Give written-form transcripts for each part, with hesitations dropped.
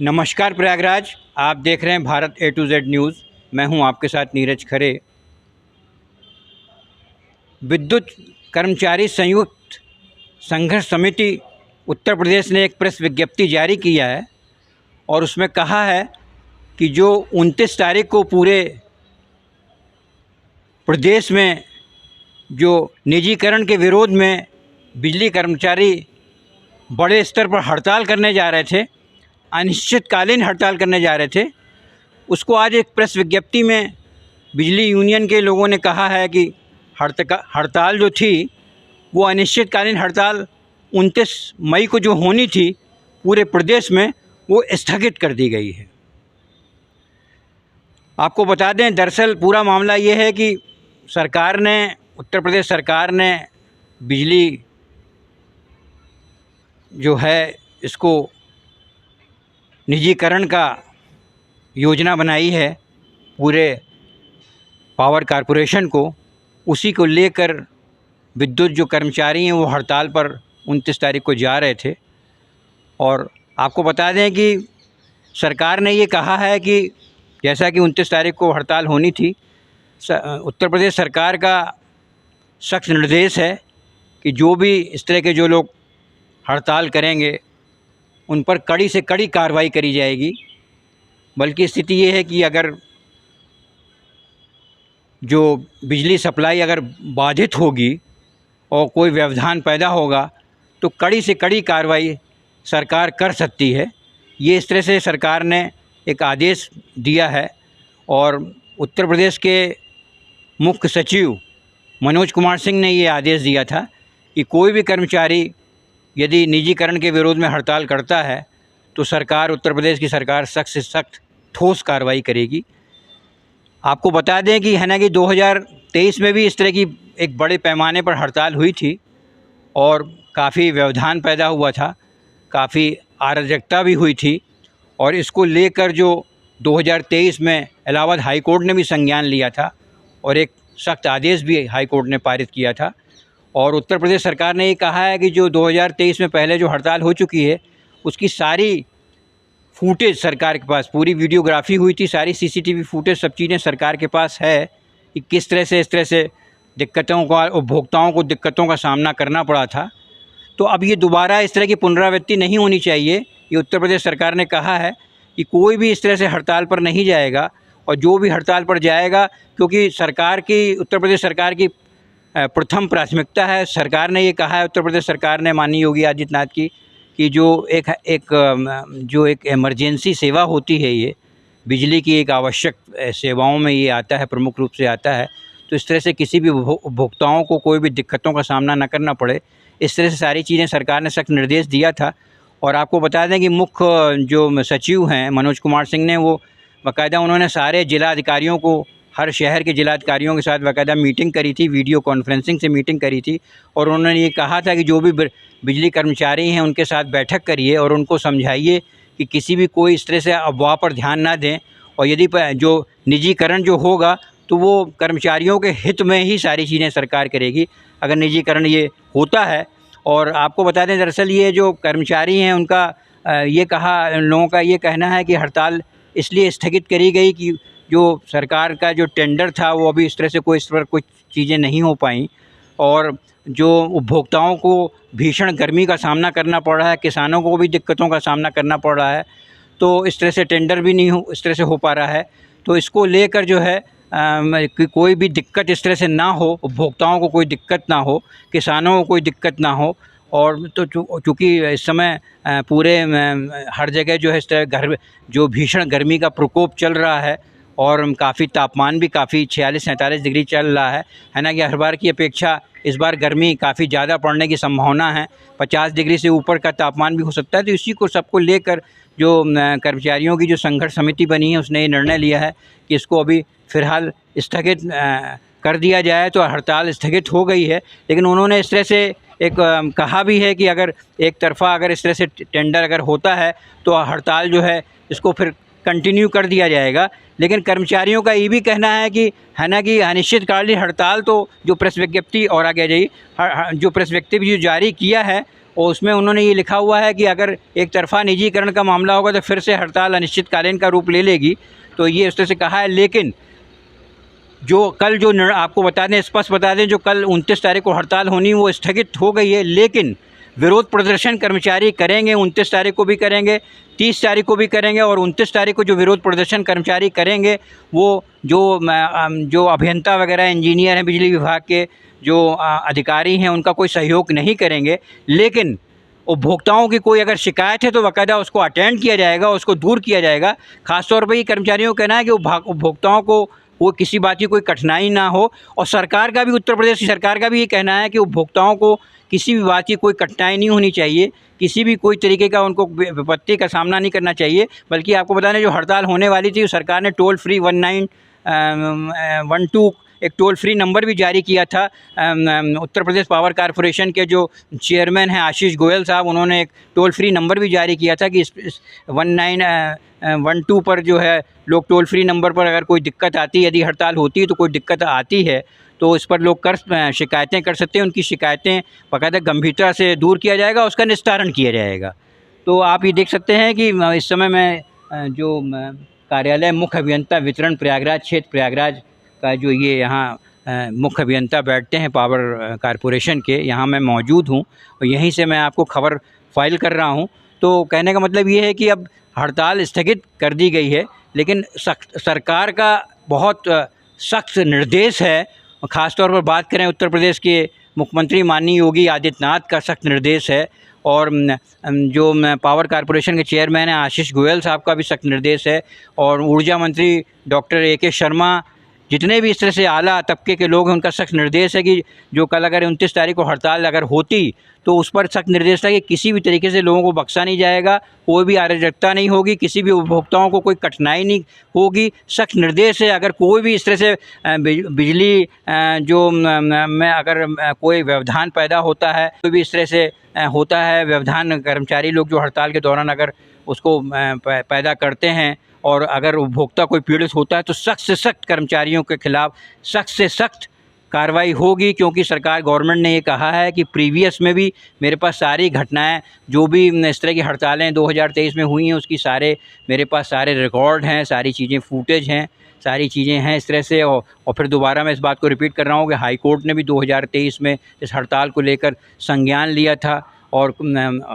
नमस्कार प्रयागराज, आप देख रहे हैं Bharat A to Z news. मैं हूं आपके साथ नीरज खरे। विद्युत कर्मचारी संयुक्त संघर्ष समिति उत्तर प्रदेश ने एक प्रेस विज्ञप्ति जारी किया है और उसमें कहा है कि जो 29 तारीख को पूरे प्रदेश में जो निजीकरण के विरोध में बिजली कर्मचारी बड़े स्तर पर हड़ताल करने जा रहे थे, अनिश्चितकालीन हड़ताल करने जा रहे थे, उसको आज एक प्रेस विज्ञप्ति में बिजली यूनियन के लोगों ने कहा है कि हड़ताल जो थी वो अनिश्चितकालीन हड़ताल 29 मई को जो होनी थी पूरे प्रदेश में, वो स्थगित कर दी गई है। आपको बता दें, दरअसल पूरा मामला ये है कि उत्तर प्रदेश सरकार ने बिजली जो है इसको निजीकरण का योजना बनाई है पूरे पावर कॉरपोरेशन को। उसी को लेकर विद्युत जो कर्मचारी हैं वो हड़ताल पर 29 तारीख को जा रहे थे। और आपको बता दें कि सरकार ने ये कहा है कि जैसा कि 29 तारीख को हड़ताल होनी थी, उत्तर प्रदेश सरकार का सख्त निर्देश है कि जो भी इस तरह के जो लोग हड़ताल करेंगे उन पर कड़ी से कड़ी कार्रवाई करी जाएगी। बल्कि स्थिति ये है कि अगर जो बिजली सप्लाई अगर बाधित होगी और कोई व्यवधान पैदा होगा तो कड़ी से कड़ी कार्रवाई सरकार कर सकती है। ये इस तरह से सरकार ने एक आदेश दिया है। और उत्तर प्रदेश के मुख्य सचिव मनोज कुमार सिंह ने ये आदेश दिया था कि कोई भी कर्मचारी यदि निजीकरण के विरोध में हड़ताल करता है तो उत्तर प्रदेश की सरकार सख्त से सख्त ठोस कार्रवाई करेगी। आपको बता दें कि 2023 में भी इस तरह की एक बड़े पैमाने पर हड़ताल हुई थी और काफ़ी व्यवधान पैदा हुआ था, काफ़ी अराजकता भी हुई थी। और इसको लेकर जो 2023 में इलाहाबाद हाई कोर्ट ने भी संज्ञान लिया था और एक सख्त आदेश भी हाई कोर्ट ने पारित किया था। और उत्तर प्रदेश सरकार ने ये कहा है कि जो 2023 में पहले जो हड़ताल हो चुकी है उसकी सारी फुटेज सरकार के पास, पूरी वीडियोग्राफी हुई थी, सारी सीसीटीवी फुटेज, सब चीज़ें सरकार के पास है कि किस तरह से इस तरह से उपभोक्ताओं को दिक्कतों का सामना करना पड़ा था। तो अब ये दोबारा इस तरह की पुनरावृत्ति नहीं होनी चाहिए। ये उत्तर प्रदेश सरकार ने कहा है कि कोई भी इस तरह से हड़ताल पर नहीं जाएगा और जो भी हड़ताल पर जाएगा, क्योंकि उत्तर प्रदेश सरकार की प्रथम प्राथमिकता है। सरकार ने ये कहा है, उत्तर प्रदेश सरकार ने, माननीय योगी आदित्यनाथ की, कि जो एक इमरजेंसी सेवा होती है, ये बिजली की एक आवश्यक सेवाओं में ये आता है, प्रमुख रूप से आता है। तो इस तरह से किसी भी उपभोक्ताओं को कोई भी दिक्कतों का सामना न करना पड़े, इस तरह से सारी चीज़ें सरकार ने सख्त निर्देश दिया था। और आपको बता दें कि मुख्य जो सचिव हैं मनोज कुमार सिंह ने, वो बाकायदा उन्होंने सारे जिलाधिकारियों को, हर शहर के जिलाधिकारियों के साथ बाकायदा मीटिंग करी थी, वीडियो कॉन्फ्रेंसिंग से मीटिंग करी थी। और उन्होंने ये कहा था कि जो भी बिजली कर्मचारी हैं उनके साथ बैठक करिए और उनको समझाइए कि किसी भी कोई इस तरह से अफवाह पर ध्यान ना दें। और यदि जो निजीकरण जो होगा तो वो कर्मचारियों के हित में ही सारी चीज़ें सरकार करेगी, अगर निजीकरण ये होता है। और आपको बता दें, दरअसल ये जो कर्मचारी हैं उनका लोगों का ये कहना है कि हड़ताल इसलिए स्थगित करी गई कि जो सरकार का जो टेंडर था वो अभी इस तरह से इस पर कुछ चीज़ें नहीं हो पाई और जो उपभोक्ताओं को भीषण गर्मी का सामना करना पड़ रहा है, किसानों को भी दिक्कतों का सामना करना पड़ रहा है, तो इस तरह से टेंडर भी नहीं इस तरह से हो पा रहा है। तो इसको लेकर जो है कि कोई भी दिक्कत इस तरह से ना हो, उपभोक्ताओं को कोई दिक्कत ना हो, किसानों को कोई दिक्कत ना हो। और तो चूँकि इस समय पूरे हर जगह जो है इस तरह जो भीषण गर्मी का प्रकोप चल रहा है और काफ़ी तापमान भी काफ़ी 46-47 डिग्री चल रहा है ना, कि हर बार की अपेक्षा इस बार गर्मी काफ़ी ज़्यादा पड़ने की संभावना है, 50 डिग्री से ऊपर का तापमान भी हो सकता है। तो इसी को सबको लेकर जो कर्मचारियों की जो संघर्ष समिति बनी है उसने ये निर्णय लिया है कि इसको अभी फ़िलहाल स्थगित कर दिया जाए। तो हड़ताल स्थगित हो गई है, लेकिन उन्होंने इस तरह से एक कहा भी है कि अगर एक तरफ़ा अगर इस तरह से टेंडर अगर होता है तो हड़ताल जो है इसको फिर कंटिन्यू कर दिया जाएगा। लेकिन कर्मचारियों का ये भी कहना है कि कि अनिश्चितकालीन हड़ताल, तो जो प्रेस विज्ञप्ति और आगे जाइए जो प्रेस विज्ञप्ति भी जो जारी किया है और उसमें उन्होंने ये लिखा हुआ है कि अगर एक तरफ़ा निजीकरण का मामला होगा तो फिर से हड़ताल अनिश्चितकालीन का रूप ले लेगी। तो ये उस तरह से कहा है। लेकिन जो कल जो आपको बता दें, स्पष्ट बता दें, जो कल 29 तारीख को हड़ताल होनी वो स्थगित हो गई है। लेकिन विरोध प्रदर्शन कर्मचारी करेंगे, 29 तारीख को भी करेंगे, 30 तारीख को भी करेंगे। और 29 तारीख को जो विरोध प्रदर्शन कर्मचारी करेंगे वो जो अभियंता वगैरह इंजीनियर हैं बिजली विभाग के, जो अधिकारी हैं, उनका कोई सहयोग नहीं करेंगे। लेकिन उपभोक्ताओं की कोई अगर शिकायत है तो बाकायदा उसको अटेंड किया जाएगा, उसको दूर किया जाएगा। ख़ासतौर पर ये कर्मचारियों का कहना है कि उपभोक्ताओं को वो किसी बात की कोई कठिनाई ना हो। और सरकार का भी, उत्तर प्रदेश की सरकार का भी ये कहना है कि उपभोक्ताओं को किसी भी बात की कोई कठिनाई नहीं होनी चाहिए, किसी भी कोई तरीके का उनको विपत्ति का सामना नहीं करना चाहिए। बल्कि आपको बता दें, जो हड़ताल होने वाली थी, सरकार ने टोल फ्री 1912 एक टोल फ्री नंबर भी जारी किया था। उत्तर प्रदेश पावर कॉरपोरेशन के जो चेयरमैन हैं आशीष गोयल साहब, उन्होंने एक टोल फ्री नंबर भी जारी किया था कि इस 1912 पर जो है लोग टोल फ्री नंबर पर अगर कोई दिक्कत आती है, यदि हड़ताल होती है तो कोई दिक्कत आती है तो इस पर लोग शिकायतें कर सकते हैं। उनकी शिकायतें बाकायदा गंभीरता से दूर किया जाएगा, उसका निस्तारण किया जाएगा। तो आप ये देख सकते हैं कि इस समय मैं जो कार्यालय मुख्य अभियंता वितरण प्रयागराज क्षेत्र प्रयागराज का जो ये यहाँ मुख्य अभियंता बैठते हैं पावर कॉरपोरेशन के, यहाँ मैं मौजूद हूँ और यहीं से मैं आपको खबर फाइल कर रहा हूँ। तो कहने का मतलब ये है कि अब हड़ताल स्थगित कर दी गई है, लेकिन सरकार का बहुत सख्त निर्देश है। ख़ास तौर पर बात करें उत्तर प्रदेश के मुख्यमंत्री माननीय योगी आदित्यनाथ का सख्त निर्देश है। और जो पावर कॉरपोरेशन के चेयरमैन हैं आशीष गोयल साहब का भी सख्त निर्देश है। और ऊर्जा मंत्री डॉक्टर AK शर्मा, जितने भी इस तरह से आला तबके के लोग हैं, उनका सख्त निर्देश है कि जो कल अगर 29 तारीख को हड़ताल अगर होती तो उस पर सख्त निर्देश था कि किसी भी तरीके से लोगों को बख्शा नहीं जाएगा, कोई भी अराजकता नहीं होगी, किसी भी उपभोक्ताओं को कोई कठिनाई नहीं होगी। सख्त निर्देश है, अगर कोई भी इस तरह से बिजली जो में अगर कोई व्यवधान पैदा होता है, कोई भी इस तरह से होता है व्यवधान, कर्मचारी लोग जो हड़ताल के दौरान अगर उसको पैदा करते हैं और अगर उपभोक्ता कोई पीड़ित होता है तो सख्त से सख्त कर्मचारियों के खिलाफ सख्त से सख्त कार्रवाई होगी। क्योंकि सरकार गवर्नमेंट ने ये कहा है कि प्रीवियस में भी मेरे पास सारी घटनाएं, जो भी इस तरह की हड़तालें 2023 में हुई हैं, उसकी सारे मेरे पास सारे रिकॉर्ड हैं, सारी चीज़ें फुटेज हैं, सारी चीज़ें हैं इस तरह से। और फिर दोबारा मैं इस बात को रिपीट कर रहा हूँ कि हाई कोर्ट ने भी 2023 में इस हड़ताल को लेकर संज्ञान लिया था और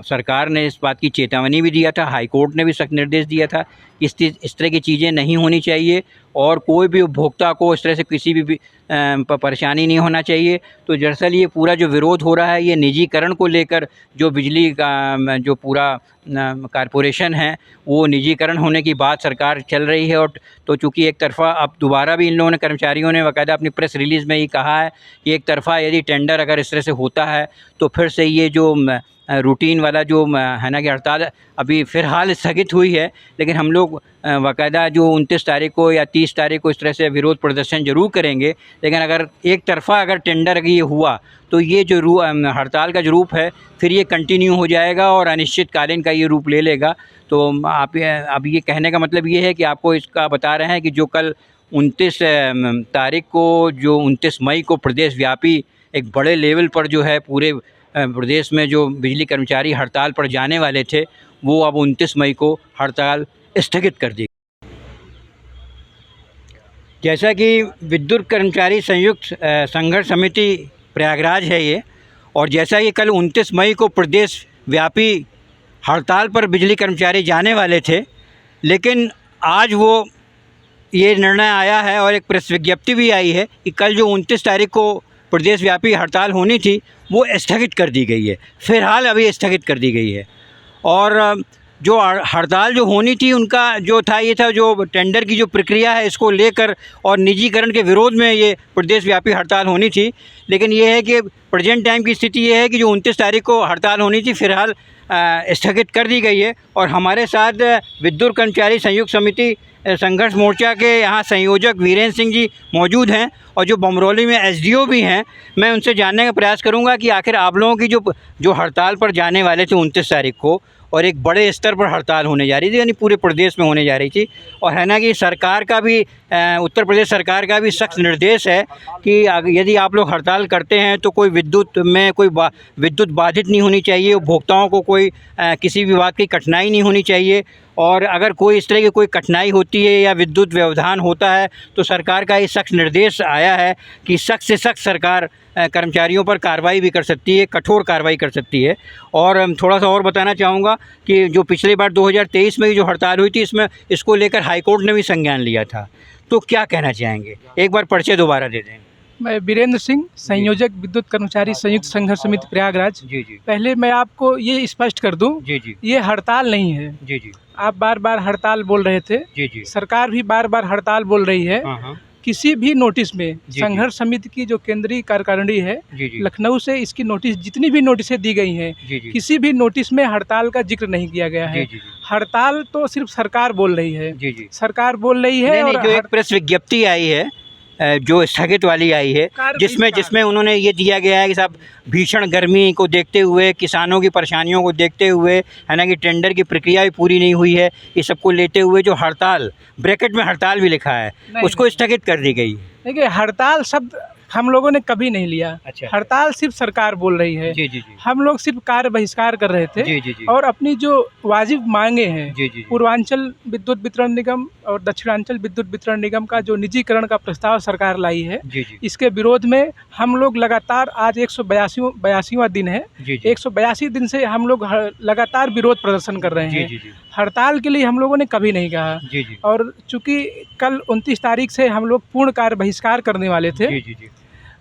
सरकार ने इस बात की चेतावनी भी दिया था। हाई कोर्ट ने भी सख्त निर्देश दिया था कि इस तरह की चीज़ें नहीं होनी चाहिए और कोई भी उपभोक्ता को इस तरह से किसी भी परेशानी नहीं होना चाहिए। तो दरअसल ये पूरा जो विरोध हो रहा है, ये निजीकरण को लेकर, जो बिजली का जो पूरा कॉरपोरेशन है वो निजीकरण होने की बात सरकार चल रही है। और तो चूँकि एक तरफ़ा अब दोबारा भी इन लोगों ने, कर्मचारियों ने बाकायदा अपनी प्रेस रिलीज़ में ये कहा है कि एक तरफ़ा यदि टेंडर अगर इस तरह से होता है तो फिर से ये जो रूटीन वाला जो है ना कि हड़ताल अभी फ़िलहाल स्थगित हुई है, लेकिन हम लोग बाकायदा जो 29 तारीख को या 30 तारीख को इस तरह से विरोध प्रदर्शन ज़रूर करेंगे। लेकिन अगर एक तरफ़ा अगर टेंडर ये हुआ तो ये जो हड़ताल का जो रूप है फिर ये कंटिन्यू हो जाएगा और अनिश्चितकालीन का ये रूप ले लेगा। तो आप अब ये कहने का मतलब ये है कि आपको इसका बता रहे हैं कि जो कल 29 तारीख को, जो 29 मई को प्रदेश व्यापी एक बड़े लेवल पर जो है पूरे प्रदेश में जो बिजली कर्मचारी हड़ताल पर जाने वाले थे, वो अब 29 मई को हड़ताल स्थगित कर दी। जैसा कि विद्युत कर्मचारी संयुक्त संघर्ष समिति प्रयागराज है ये, और जैसा कि कल 29 मई को प्रदेश व्यापी हड़ताल पर बिजली कर्मचारी जाने वाले थे, लेकिन आज वो ये निर्णय आया है और एक प्रेस विज्ञप्ति भी आई है कि कल जो 29 तारीख को प्रदेश व्यापी हड़ताल होनी थी वो स्थगित कर दी गई है। फ़िलहाल अभी स्थगित कर दी गई है। और जो हड़ताल जो होनी थी उनका जो था ये था, जो टेंडर की जो प्रक्रिया है इसको लेकर और निजीकरण के विरोध में ये प्रदेश व्यापी हड़ताल होनी थी। लेकिन ये है कि प्रेजेंट टाइम की स्थिति ये है कि जो 29 तारीख को हड़ताल होनी थी फ़िलहाल स्थगित कर दी गई है। और हमारे साथ विद्युत कर्मचारी संयुक्त समिति संघर्ष मोर्चा के यहाँ संयोजक वीरेंद्र सिंह जी मौजूद हैं और जो बमरौली में SDO भी हैं। मैं उनसे जानने का प्रयास करूँगा कि आखिर आप लोगों की जो हड़ताल पर जाने वाले थे 29 तारीख को, और एक बड़े स्तर पर हड़ताल होने जा रही थी, यानी पूरे प्रदेश में होने जा रही थी। और है ना कि सरकार का भी उत्तर प्रदेश सरकार का भी सख्त निर्देश है कि यदि आप लोग हड़ताल करते हैं तो कोई विद्युत में कोई विद्युत बाधित नहीं होनी चाहिए, उपभोक्ताओं को कोई किसी भी बात की कठिनाई नहीं होनी चाहिए। और अगर कोई इस तरह की कोई कठिनाई होती है या विद्युत व्यवधान होता है तो सरकार का ये सख्त निर्देश आया है कि सख्त से सख्त सरकार कर्मचारियों पर कार्रवाई भी कर सकती है, कठोर कार्रवाई कर सकती है। और थोड़ा सा और बताना चाहूँगा कि जो पिछली बार 2023 में जो हड़ताल हुई थी, इसमें इसको लेकर हाईकोर्ट ने भी संज्ञान लिया था। तो क्या कहना चाहेंगे? एक बार परिचय दोबारा दे दें। मैं वीरेंद्र सिंह, संयोजक विद्युत कर्मचारी संयुक्त संघर्ष समिति प्रयागराज। जी जी। पहले मैं आपको ये स्पष्ट कर दूं, जी जी। ये हड़ताल नहीं है। जी जी। आप बार बार हड़ताल बोल रहे थे। जी जी। सरकार भी बार बार हड़ताल बोल रही है। हाँ हाँ। किसी भी नोटिस में जी। संघर्ष समिति की जो केंद्रीय कार्यकारिणी है जी जी। लखनऊ से इसकी नोटिस, जितनी भी नोटिसें दी गई हैं, जी जी। किसी भी नोटिस में हड़ताल का जिक्र नहीं किया गया है। जी जी। हड़ताल तो सिर्फ सरकार बोल रही है। जी जी। सरकार बोल रही है। नहीं, और जो एक प्रेस विज्ञप्ति आई है, जो स्थगित वाली आई है, जिसमें उन्होंने ये दिया गया है कि साहब भीषण गर्मी को देखते हुए, किसानों की परेशानियों को देखते हुए, है ना कि टेंडर की प्रक्रिया भी पूरी नहीं हुई है, ये सबको लेते हुए जो हड़ताल, ब्रैकेट में हड़ताल भी लिखा है, उसको स्थगित कर दी गई। देखिए, हड़ताल शब्द हम लोगों ने कभी नहीं लिया। अच्छा। हड़ताल सिर्फ सरकार बोल रही है। जी जी जी। हम लोग सिर्फ कार्य बहिष्कार कर रहे थे। जी जी जी। और अपनी जो वाजिब मांगे हैं, जी जी। पूर्वांचल विद्युत वितरण निगम और दक्षिणांचल विद्युत वितरण निगम का जो निजीकरण का प्रस्ताव सरकार लाई है, जी जी। इसके विरोध में हम लोग लगातार, आज 182वां दिन है, 182 दिन से हम लोग लगातार विरोध प्रदर्शन कर रहे हैं। जी जी। हड़ताल के लिए हम लोगों ने कभी नहीं कहा। जी जी। और चूंकि कल 29 तारीख से हम लोग पूर्ण कार्य बहिष्कार करने वाले थे। जी जी जी।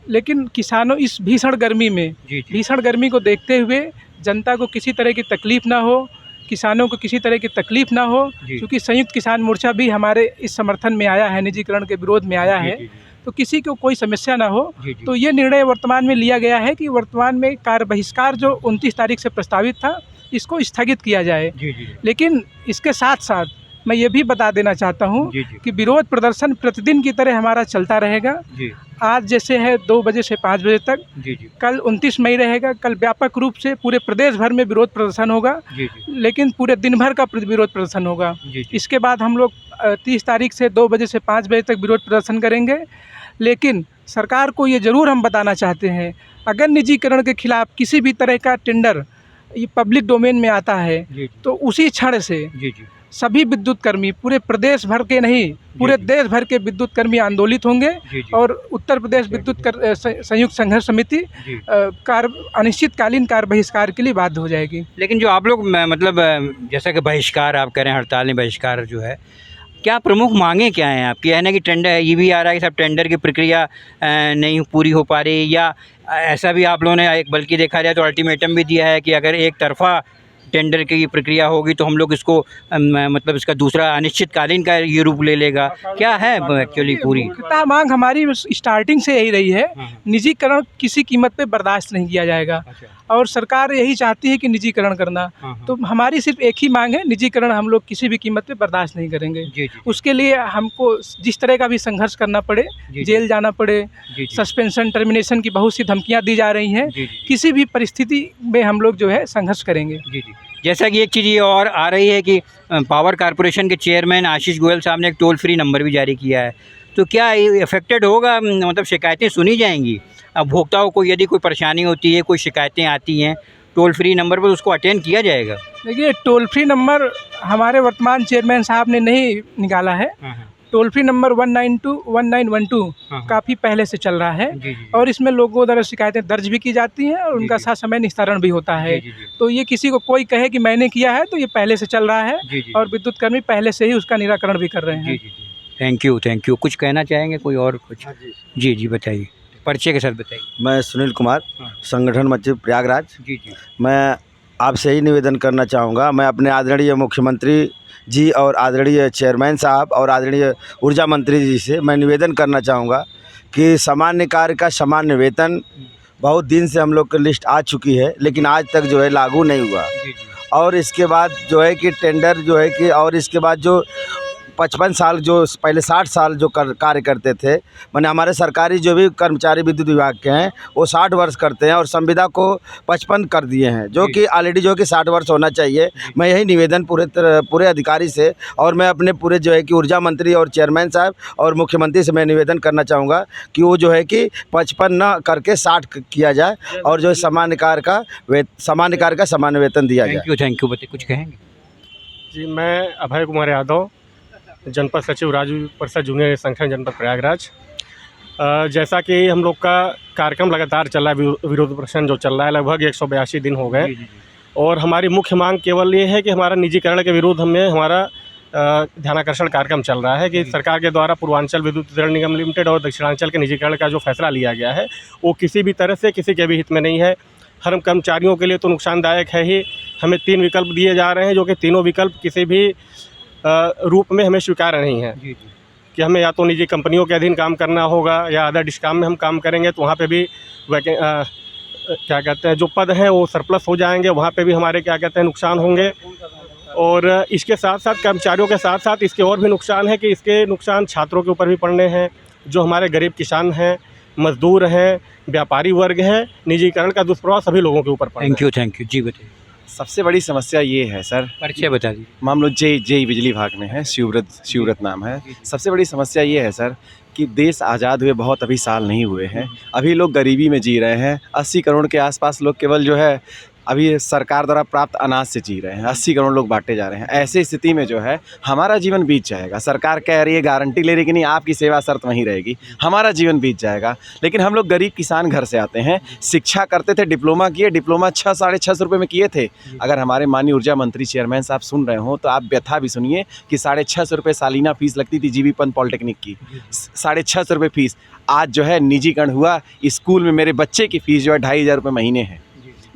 लेकिन किसानों इस भीषण गर्मी में, जी जी। भीषण गर्मी को देखते हुए जनता को किसी तरह की तकलीफ़ ना हो, किसानों को किसी तरह की तकलीफ़ ना हो, क्योंकि संयुक्त किसान मोर्चा भी हमारे इस समर्थन में आया है, निजीकरण के विरोध में आया है, तो किसी को कोई समस्या ना हो। तो ये निर्णय वर्तमान में लिया गया है कि वर्तमान में कार्य बहिष्कार जो 29 तारीख से प्रस्तावित था, इसको स्थगित किया जाए। लेकिन इसके साथ साथ मैं ये भी बता देना चाहता हूँ कि विरोध प्रदर्शन प्रतिदिन की तरह हमारा चलता रहेगा। आज जैसे है 2 बजे से 5 बजे तक, कल 29 मई रहेगा। कल व्यापक रूप से पूरे प्रदेश भर में विरोध प्रदर्शन होगा, लेकिन पूरे दिन भर का विरोध प्रदर्शन होगा। इसके बाद हम लोग 30 तारीख से 2 बजे से 5 बजे तक विरोध प्रदर्शन करेंगे। लेकिन सरकार को ये ज़रूर हम बताना चाहते हैं, अगर निजीकरण के खिलाफ किसी भी तरह का टेंडर ये पब्लिक डोमेन में आता है, तो उसी क्षण से सभी विद्युत कर्मी, पूरे प्रदेश भर के नहीं, पूरे देश भर के विद्युत कर्मी आंदोलित होंगे। और उत्तर प्रदेश विद्युत संयुक्त संघर्ष समिति अनिश्चितकालीन कार्य बहिष्कार के लिए बाध्य हो जाएगी। लेकिन जो आप लोग मतलब जैसा कि बहिष्कार आप कह रहे हैं, हड़ताल में बहिष्कार जो है, क्या प्रमुख मांगे क्या हैं आपकी? है ना कि टेंडर, ये भी आ रहा है कि सब टेंडर की प्रक्रिया नहीं पूरी हो पा रही, या ऐसा भी आप लोगों ने एक, बल्कि देखा जाए तो अल्टीमेटम भी दिया है कि अगर एक तरफा टेंडर की प्रक्रिया होगी तो हम लोग इसको मतलब इसका दूसरा अनिश्चितकालीन का ये रूप ले लेगा। क्या है एक्चुअली पूरी मांग हमारी स्टार्टिंग से यही रही है, निजीकरण किसी कीमत पे बर्दाश्त नहीं किया जाएगा। और सरकार यही चाहती है कि निजीकरण करना। तो हमारी सिर्फ एक ही मांग है, निजीकरण हम लोग किसी भी कीमत पे बर्दाश्त नहीं करेंगे। उसके लिए हमको जिस तरह का भी संघर्ष करना पड़े, जेल जाना पड़े, सस्पेंशन, टर्मिनेशन की बहुत सी धमकियाँ दी जा रही हैं, किसी भी परिस्थिति में हम लोग जो है संघर्ष करेंगे। जैसा कि एक चीज़ ये और आ रही है कि पावर कॉरपोरेशन के चेयरमैन आशीष गोयल साहब ने एक टोल फ्री नंबर भी जारी किया है, तो क्या ये अफेक्टेड होगा? मतलब शिकायतें सुनी जाएंगी उपभोक्ताओं को? यदि कोई परेशानी होती है, कोई शिकायतें आती हैं टोल फ्री नंबर पर, उसको अटेंड किया जाएगा? देखिए, टोल फ्री नंबर हमारे वर्तमान चेयरमैन साहब ने नहीं निकाला है। टोल फ्री नंबर 1921912 काफ़ी पहले से चल रहा है। और इसमें लोगों द्वारा शिकायतें दर्ज भी की जाती हैं और उनका साथ समय निस्तारण भी होता है। तो ये किसी को कोई कहे कि मैंने किया है, तो ये पहले से चल रहा है और विद्युत कर्मी पहले से ही उसका निराकरण भी कर रहे हैं। Thank you. कुछ कहना चाहेंगे कोई और कुछ? जी बताइए, परिचय के साथ बताइए। मैं सुनील कुमार, संगठन मंत्री प्रयागराज। मैं आपसे ही निवेदन करना चाहूँगा, मैं अपने आदरणीय मुख्यमंत्री जी और आदरणीय चेयरमैन साहब और आदरणीय ऊर्जा मंत्री जी से मैं निवेदन करना चाहूँगा कि सामान्य कार्य का सामान्य वेतन बहुत दिन से हम लोग की लिस्ट आ चुकी है, लेकिन आज तक जो है लागू नहीं हुआ। और इसके बाद जो है कि टेंडर जो है कि, और इसके बाद जो 55 साल जो पहले 60 साल जो कार्य करते थे, माने हमारे सरकारी जो भी कर्मचारी विद्युत विभाग के हैं वो 60 वर्ष करते हैं और संविदा को 55 कर दिए हैं, जो कि ऑलरेडी जो कि 60 वर्ष होना चाहिए। मैं यही निवेदन पूरे अधिकारी से और मैं अपने पूरे जो है कि ऊर्जा मंत्री और चेयरमैन साहब और मुख्यमंत्री से मैं निवेदन करना चाहूँगा कि वो जो है कि 55 ना करके 60 किया जाए और जो सामान्य कार्य का सामान्य वेतन दिया जाए। थैंक यू बताइए, कुछ कहेंगे? जी, मैं अभय कुमार यादव, जनपद सचिव राज्य परिषद जूनियर संगठन जनपद प्रयागराज। जैसा कि हम लोग का कार्यक्रम लगातार चल रहा है, विरोध प्रदर्शन जो चल रहा है, लगभग 182 दिन हो गए और हमारी मुख्य मांग केवल ये है कि हमारा निजीकरण के विरोध में हमारा ध्यानाकर्षण कार्यक्रम चल रहा है कि सरकार के द्वारा पूर्वांचल विद्युत वितरण निगम लिमिटेड और दक्षिणांचल के निजीकरण का जो फैसला लिया गया है वो किसी भी तरह से किसी के भी हित में नहीं है। हम कर्मचारियों के लिए तो नुकसानदायक है ही। हमें 3 विकल्प दिए जा रहे हैं जो कि तीनों विकल्प किसी भी रूप में हमें स्वीकार्य नहीं है कि हमें या तो निजी कंपनियों के अधीन काम करना होगा या अदर डिस्काम में हम काम करेंगे तो वहाँ पे भी क्या कहते हैं जो पद हैं वो सरप्लस हो जाएंगे, वहाँ पे भी हमारे क्या कहते हैं नुकसान होंगे। और इसके साथ साथ कर्मचारियों के साथ साथ इसके और भी नुकसान है कि इसके नुकसान छात्रों के ऊपर भी पड़ने हैं, जो हमारे गरीब किसान हैं, मजदूर हैं, व्यापारी वर्ग हैं। निजीकरण का दुष्प्रभाव सभी लोगों के ऊपर पड़ता है। थैंक यू जी। बताइए, सबसे बड़ी समस्या ये है सर, परिचय बता दीजिए। मान लो जेई बिजली विभाग में है, शिवव्रत नाम है। सबसे बड़ी समस्या ये है सर कि देश आज़ाद हुए बहुत अभी साल नहीं हुए हैं, अभी लोग गरीबी में जी रहे हैं। 80 करोड़ के आसपास लोग केवल जो है अभी सरकार द्वारा प्राप्त अनाज से जी रहे हैं। 80 करोड़ लोग बांटे जा रहे हैं। ऐसी स्थिति में जो है हमारा जीवन बीत जाएगा। सरकार कह रही है, गारंटी ले रही कि नहीं आपकी सेवा शर्त वहीं रहेगी, हमारा जीवन बीत जाएगा। लेकिन हम लोग गरीब किसान घर से आते हैं, शिक्षा करते थे, डिप्लोमा किए, डिप्लोमा 6 साढ़े 600 रुपये में किए थे। अगर हमारे माननीय ऊर्जा मंत्री चेयरमैन साहब सुन रहे हो तो आप व्यथा भी सुनिए कि 650 रुपये सालाना फीस लगती थी जीबी पंत पॉलिटेक्निक की, 650 रुपये फीस। आज जो है निजीकरण हुआ, स्कूल में मेरे बच्चे की फ़ीस जो है 2500 रुपये महीने है,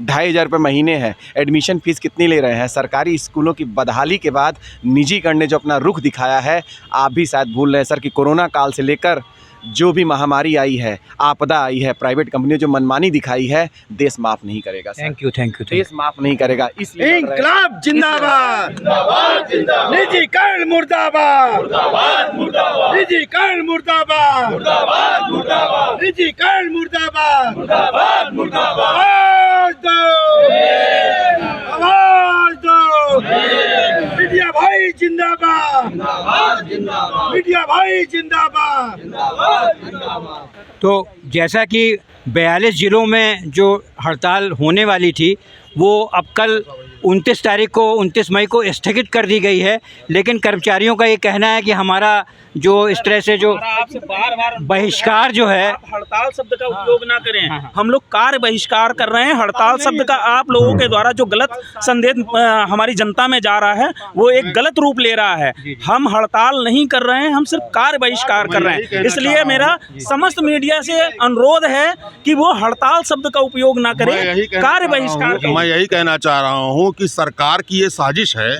2500 रुपये महीने है। एडमिशन फ़ीस कितनी ले रहे हैं? सरकारी स्कूलों की बदहाली के बाद निजीकरण ने जो अपना रुख दिखाया है, आप भी शायद भूल रहे हैं सर कि कोरोना काल से लेकर जो भी महामारी आई है, आपदा आई है, प्राइवेट कंपनियों जो मनमानी दिखाई है, देश माफ़ नहीं करेगा सर। थैंक यू देश माफ़ नहीं करेगा। इसलिए इंकलाब जिंदाबाद, निजीकरण मुर्दाबाद, निजीकरण मुर्दाबाद, निजीकरण मुर्दाबाद, आवाज दो, मीडिया भाई जिंदाबाद, मीडिया भाई जिंदाबाद। तो जैसा कि 42 ज़िलों में जो हड़ताल होने वाली थी वो अब कल 29 मई को स्थगित कर दी गई है, लेकिन कर्मचारियों का ये कहना है कि हमारा जो इस तरह से जो आपसे बार बहिष्कार जो है, हड़ताल शब्द का उपयोग ना करें। हम लोग कार्य बहिष्कार कर रहे हैं। हड़ताल शब्द का आप लोगों के द्वारा जो गलत संदेश हमारी जनता में जा रहा है वो एक गलत रूप ले रहा है। हम हड़ताल नहीं कर रहे हैं, हम सिर्फ कार्य बहिष्कार कर रहे हैं। इसलिए मेरा समस्त मीडिया से अनुरोध है कि वो हड़ताल शब्द का उपयोग ना करें, कार्य बहिष्कार। मैं यही कहना चाह रहा हूँ कि सरकार की ये साजिश है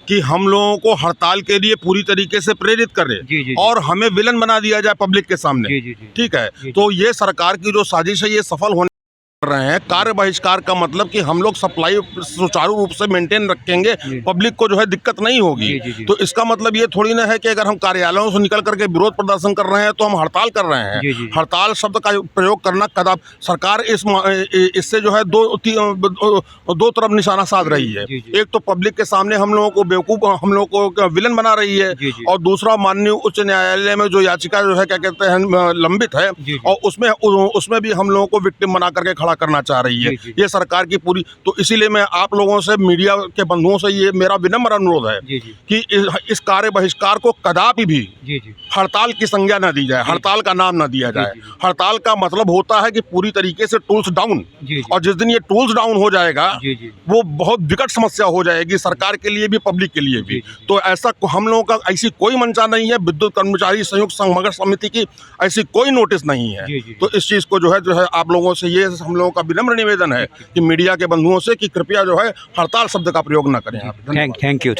कि हम लोगों को हड़ताल के लिए पूरी तरीके से प्रेरित करे और हमें विलन बना दिया जाए पब्लिक के सामने। ठीक है, तो ये सरकार की जो साजिश है ये सफल होने रहे हैं। कार्य बहिष्कार का मतलब कि हम लोग सप्लाई सुचारू रूप से मेंटेन रखेंगे, पब्लिक को जो है दिक्कत नहीं होगी। तो इसका मतलब ये थोड़ी ना है कि अगर हम कार्यालयों से निकल करके विरोध प्रदर्शन कर रहे हैं तो हम हड़ताल कर रहे हैं। हड़ताल शब्द का प्रयोग करना कदाप सरकार इससे जो है दो तरफ निशाना साध रही है। एक तो पब्लिक के सामने हम लोगों को बेवकूफ़, हम लोगों को विलन बना रही है, और दूसरा माननीय उच्च न्यायालय में जो याचिका जो है क्या कहते हैं लंबित है, और उसमें भी हम लोगों को विक्टिम बना करके खड़ा करना चाह रही है ये सरकार की पूरी। तो इसीलिए मैं आप लोगों से, मीडिया के बंधुओं से ये मेरा विनम्र अनुरोध है कि इस कार्य बहिष्कार को कदापि भी हड़ताल की संज्ञा न दी जाए, हड़ताल का नाम न दिया जाए। हड़ताल का मतलब होता है कि पूरी तरीके से टूल्स डाउन, और जिस दिन ये टूल्स डाउन हो जाएगा वो बहुत विकट समस्या हो जाएगी सरकार के लिए भी, पब्लिक के लिए भी। तो ऐसा हम लोगों का ऐसी कोई मंशा नहीं है, विद्युत कर्मचारी संयुक्त समग्र समिति की ऐसी कोई नोटिस नहीं है। तो इस चीज़ को जो है आप लोगों से ये हम लोगों का विनम्र निवेदन है कि मीडिया के बंधुओं से कि कृपया जो है हड़ताल शब्द का प्रयोग न करें। Thank you.